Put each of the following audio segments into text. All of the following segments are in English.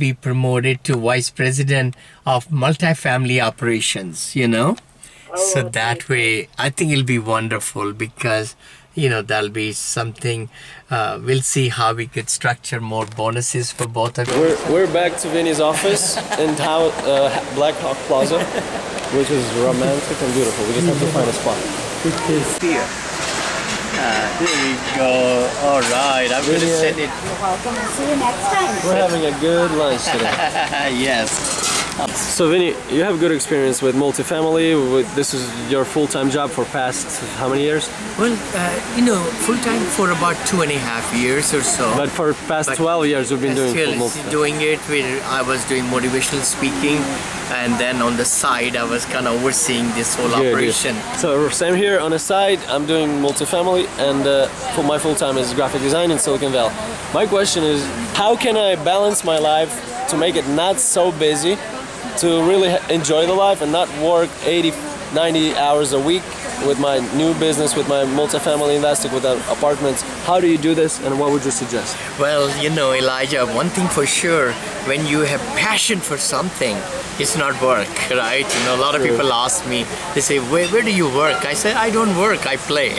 be promoted to Vice President of Multifamily Operations, you know? So that way, I think it'll be wonderful because, you know, that'll be something, we'll see how we could structure more bonuses for both of you. We're back to Vinney's office in Black Hawk Plaza, which is romantic and beautiful. We just have to find a spot. It is here. There we go. All right, I'm going to send it. You're welcome. See you next time. We're having a good lunch today. Yes. So Vinney, you have good experience with multifamily. This is your full-time job for past how many years? Well, you know, full-time for about 2.5 years or so. But for past 12 years you've been doing multifamily. Doing it where I was doing motivational speaking, and then on the side I was kind of overseeing this whole operation. So same here on the side, I'm doing multifamily, and for my full-time is graphic design in Silicon Valley. My question is, how can I balance my life to make it not so busy, to really enjoy the life and not work 80, 90 hours a week with my new business, with my multifamily investing, with apartments? How do you do this, and what would you suggest? Well, you know, Elijah, one thing for sure, when you have passion for something, it's not work, right? You know, a lot of people ask me, they say, where do you work? I said, I don't work, I play.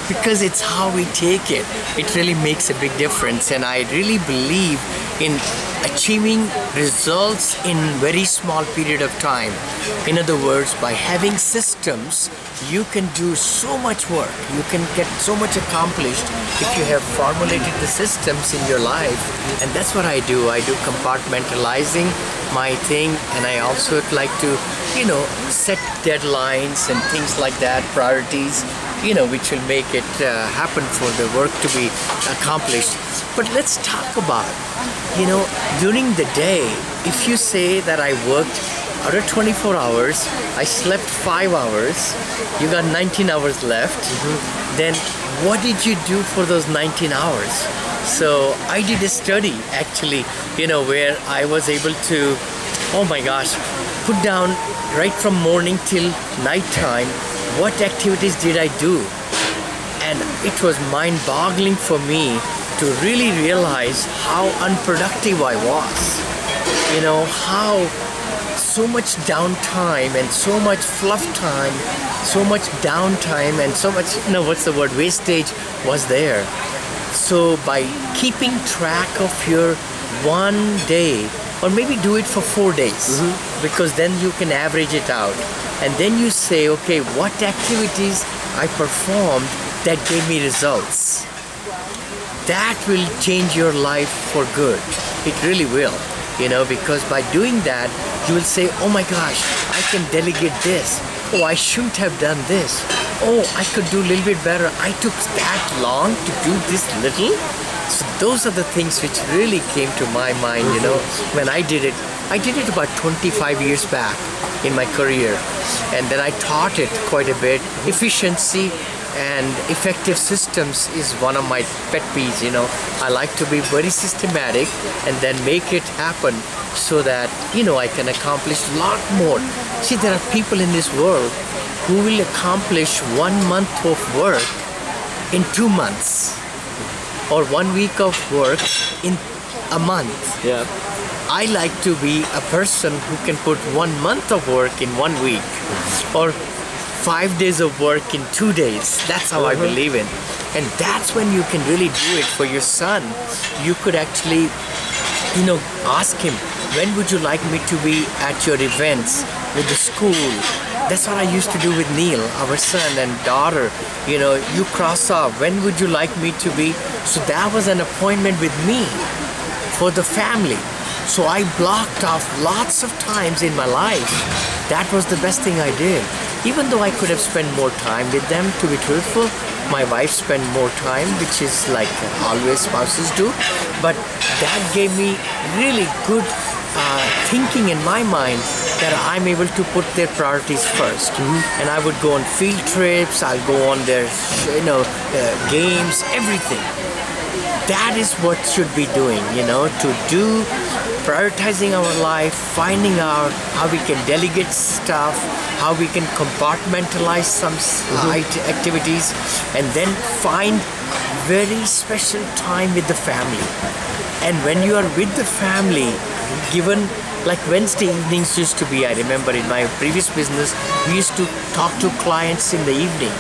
Because it's how we take it. It really makes a big difference, and I really believe in achieving results in very small period of time. In other words, by having systems, you can do so much work. You can get so much accomplished if you have formulated the systems in your life. And that's what I do. I do compartmentalizing my thing, and I also like to, you know, set deadlines and things like that, priorities, you know, which will make it happen for the work to be accomplished. But let's talk about, you know, during the day, if you say that I worked out of 24 hours, I slept 5 hours, you got 19 hours left, then what did you do for those 19 hours? So I did a study actually, you know, where I was able to, oh my gosh, put down right from morning till nighttime, what activities did I do? And it was mind-boggling for me to really realize how unproductive I was. You know, how so much downtime and so much fluff time, so much downtime and so much, you know, what's the word, wastage was there. So by keeping track of your one day, or maybe do it for 4 days, because then you can average it out. And then you say, okay, what activities I performed that gave me results. That will change your life for good. It really will, you know, because by doing that, you will say, oh my gosh, I can delegate this. Oh, I shouldn't have done this. Oh, I could do a little bit better. I took that long to do this little. So those are the things which really came to my mind, you know, when I did it. I did it about 25 years back in my career. And then I taught it quite a bit. Efficiency and effective systems is one of my pet peeves, you know. I like to be very systematic and then make it happen so that, you know, I can accomplish a lot more. See, there are people in this world who will accomplish 1 month of work in 2 months, or 1 week of work in a month. Yeah. I like to be a person who can put 1 month of work in 1 week, or 5 days of work in 2 days. That's how I believe in. And that's when you can really do it for your son. You could actually, you know, ask him, when would you like me to be at your events with the school? That's what I used to do with Neil, our son and daughter. You know, you cross off, when would you like me to be? So that was an appointment with me for the family. So I blocked off lots of times in my life. That was the best thing I did. Even though I could have spent more time with them, to be truthful, my wife spent more time, which is like always spouses do. But that gave me really good thinking in my mind that I'm able to put their priorities first. And I would go on field trips, I'll go on their, you know, games, everything. That is what should be doing, you know, to do, prioritizing our life, finding out how we can delegate stuff, how we can compartmentalize some activities, and then find very special time with the family. And when you are with the family, given like Wednesday evenings used to be, I remember in my previous business, we used to talk to clients in the evening.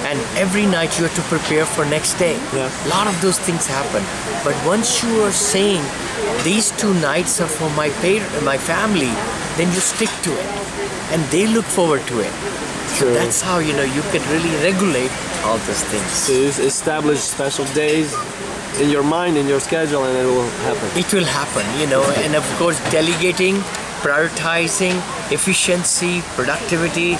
And every night you have to prepare for next day. Yeah. A lot of those things happen. But once you are saying these 2 nights are for my family, then you stick to it. And they look forward to it. So that's how you can really regulate all those things. So you establish special days in your mind, in your schedule, and it will happen. It will happen, and of course delegating, prioritizing, efficiency, productivity,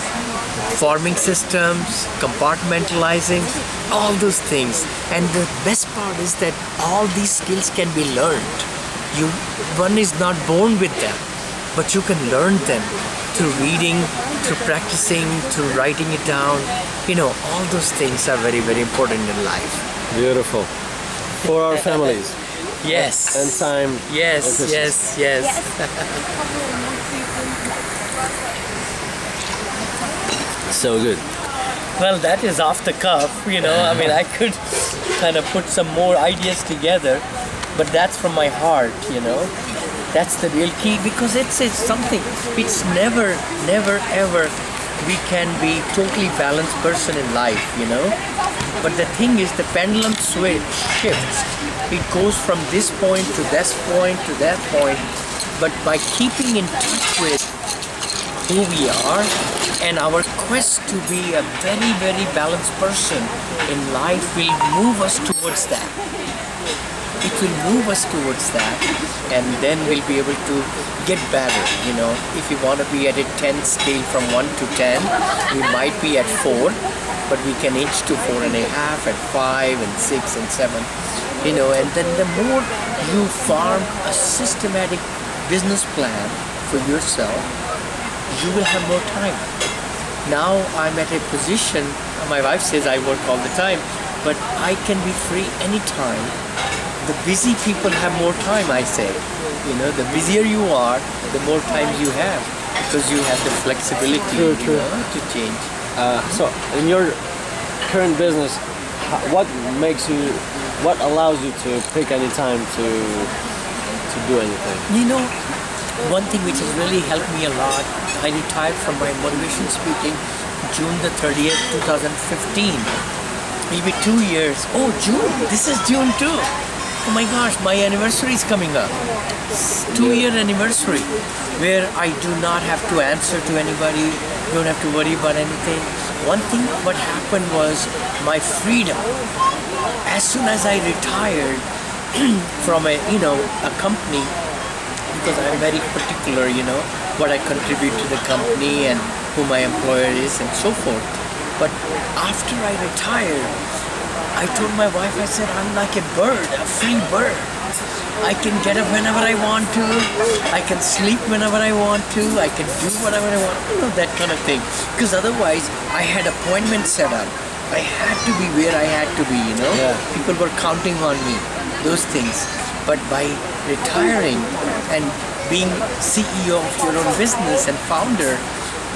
forming systems, compartmentalizing, all those things. And the best part is that all these skills can be learned. One is not born with them, but you can learn them through reading, through practicing, through writing it down. All those things are very, very important in life. Beautiful. For our families. Yes. And time. Yes, yes. So good. Well, that is off the cuff, I mean, I could kind of put some more ideas together, but that's from my heart, That's the real key, because it's something, it's never, ever we can be totally balanced person in life, But the thing is, the pendulum shifts. It goes from this point to this point to that point, but by keeping in touch with who we are and our quest to be a very, very balanced person in life will move us towards that. It will move us towards that, and then we'll be able to get better, If you want to be at a 10 scale from 1 to 10, we might be at 4, but we can inch to 4.5 and 5 and 6 and 7, and then the more you form a systematic business plan for yourself, you will have more time. Now I'm at a position, my wife says I work all the time, but I can be free anytime. The busy people have more time, I say. The busier you are, the more time you have, because you have the flexibility to change. So in your current business, what allows you to pick any time to do anything? One thing which has really helped me a lot, I retired from my motivation speaking June the 30th, 2015. Maybe 2 years. Oh, June! This is June too! Oh my gosh, my anniversary is coming up. 2-year anniversary, where I do not have to answer to anybody, don't have to worry about anything. One thing what happened was my freedom. As soon as I retired from a company, because I'm very particular, what I contribute to the company and who my employer is and so forth. But after I retired, I told my wife, I said, I'm like a bird, a free bird. I can get up whenever I want to, I can sleep whenever I want to, I can do whatever I want, that kind of thing. Because otherwise, I had appointments set up. I had to be where I had to be, Yeah. People were counting on me, those things. But by retiring and being CEO of your own business and founder,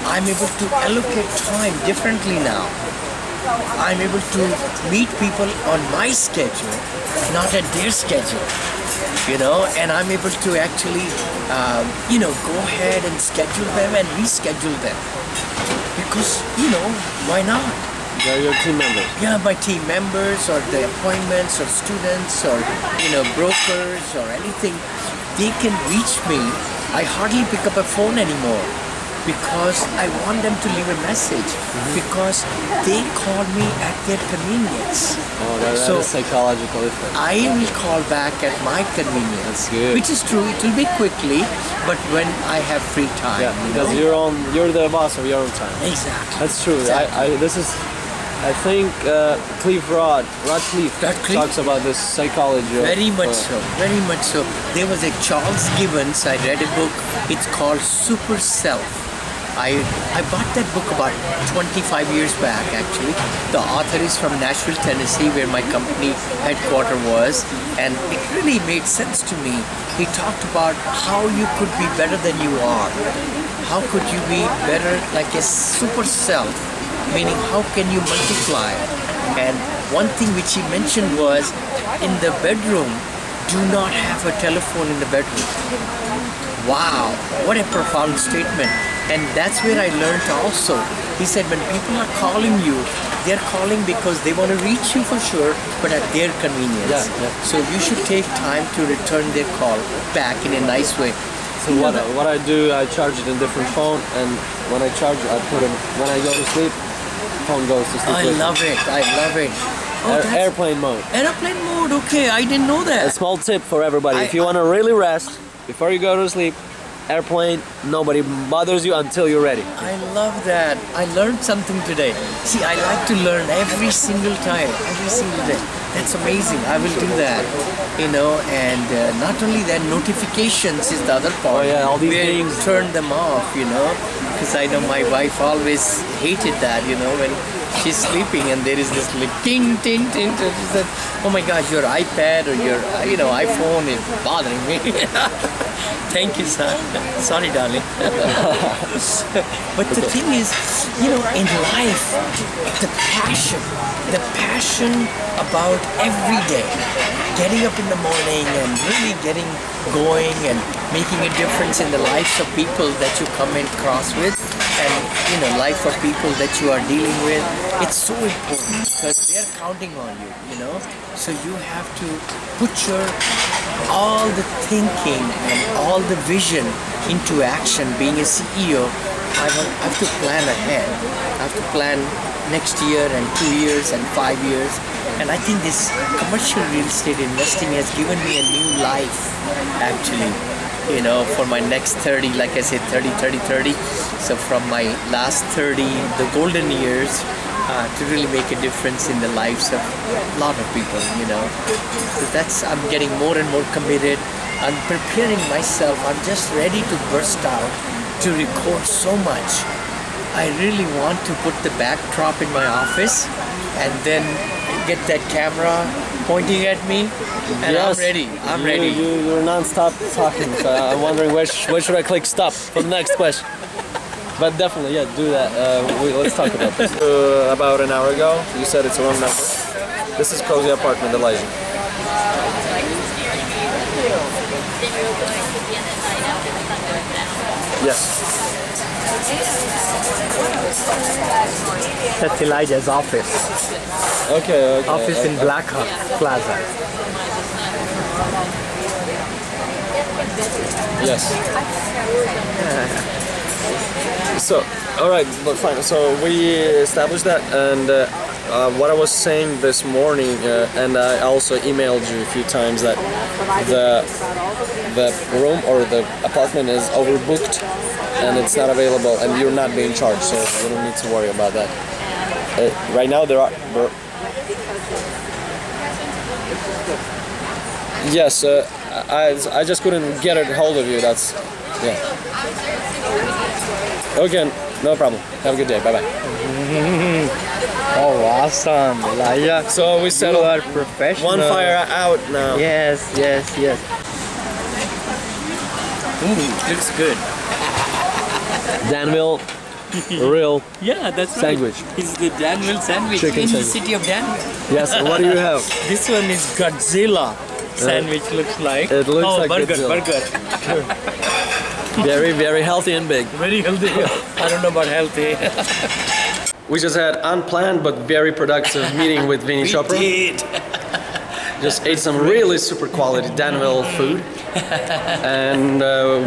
I'm able to allocate time differently now. I'm able to meet people on my schedule, not at their schedule, and I'm able to actually, go ahead and schedule them and reschedule them. Because, why not? They're your team members. Yeah, my team members or the appointments or students or, brokers or anything, they can reach me. I hardly pick up a phone anymore because I want them to leave a message because they call me at their convenience. Oh, that is psychological effect. I will call back at my convenience. That's good. Which is true, it will be quickly, but when I have free time. Yeah, because you're the boss of your own time. Exactly. That's true. Exactly. I think Radcliffe talks about this psychology. Very much so, very much so. There was a Charles Gibbons, I read a book, it's called Super Self. I bought that book about 25 years back actually. The author is from Nashville, Tennessee, where my company headquarters was, and it really made sense to me. He talked about how you could be better than you are. How could you be better like a super self? Meaning, how can you multiply? And one thing which he mentioned was, in the bedroom, do not have a telephone in the bedroom. Wow, what a profound statement. And that's where I learned also. He said when people are calling you, they're calling because they want to reach you for sure, but at their convenience. So you should take time to return their call back in a nice way. So what I do, I charge it in different phone, and when I charge it, I put it, when I go to sleep, phone goes to sleep. I love it, I love it. Airplane mode. Airplane mode, okay, I didn't know that. A small tip for everybody, if you want to really rest, before you go to sleep, airplane, nobody bothers you until you're ready. I love that. I learned something today. See, I like to learn every single time, every single day. That's amazing. I will do that. You know, and not only that, notifications is the other part. Oh yeah, all these things. Turn them off, you know, because I know my wife always hated that, you know, when she's sleeping and there is this like ting, ting, ting. She said, oh my gosh, your iPad or your, you know, iPhone is bothering me. Thank you, son. Sorry, darling. But the thing is, you know, in life, the passion about every day, getting up in the morning and really getting going and making a difference in the lives of people that you come in cross with, and you know, life of people that you are dealing with, it's so important because they're counting on you, you know. So you have to put your all the thinking and all the vision into action. Being a CEO, I have to plan ahead. I have to plan next year and 2 years and 5 years. And I think this commercial real estate investing has given me a new life, actually. You know, for my next 30, like I said, 30, 30, 30. So from my last 30, the golden years, to really make a difference in the lives of a lot of people, you know. So that's, I'm getting more and more committed. I'm preparing myself. I'm just ready to burst out to record so much. I really want to put the backdrop in my office and then get that camera pointing at me, and yes, I'm ready. I'm ready. You're non-stop talking, so I'm wondering where should I click stop for the next question. But definitely, yeah, do that. Let's talk about this. About an hour ago, you said it's a wrong number. This is Cozy Apartment, Elijah. Yes. That's Elijah's office. Okay. Office in Black Hawk Plaza. Yes. So, all right, but fine. So we established that, and what I was saying this morning, and I also emailed you a few times that the room or the apartment is overbooked, and it's not available, and you're not being charged, so you don't need to worry about that. Right now, there are. Yes, I just couldn't get a hold of you. That's yeah. Okay, no problem. Have a good day. Bye bye. Oh, awesome, Elijah. So we settled. You are professional. One fire out now. Yes. Looks good. Danville, real. Yeah, that's sandwich. Right. It's the Danville sandwich Chicken in sandwich. the city of Danville. Yes. What do you have? This one is Godzilla sandwich. Looks like. It looks like burger. Very, very healthy and big. Very healthy. I don't know about healthy. We just had unplanned but very productive meeting with Vinney Chopra. We did. Just ate some really super quality Danville food, and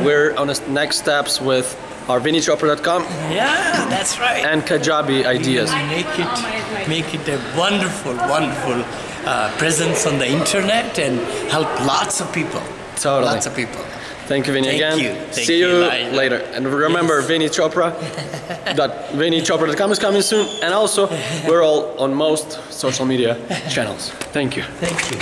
we're on the next steps with our VinneyChopra.com. Yeah, that's right. And Kajabi ideas. Make it a wonderful presence on the internet and help lots of people. Totally. Lots of people. Thank you, Vinney, again. See you later. And remember, yes. Vinney Chopra. VinneyChopra.com is coming soon. And also, we're all on most social media channels. Thank you. Thank you.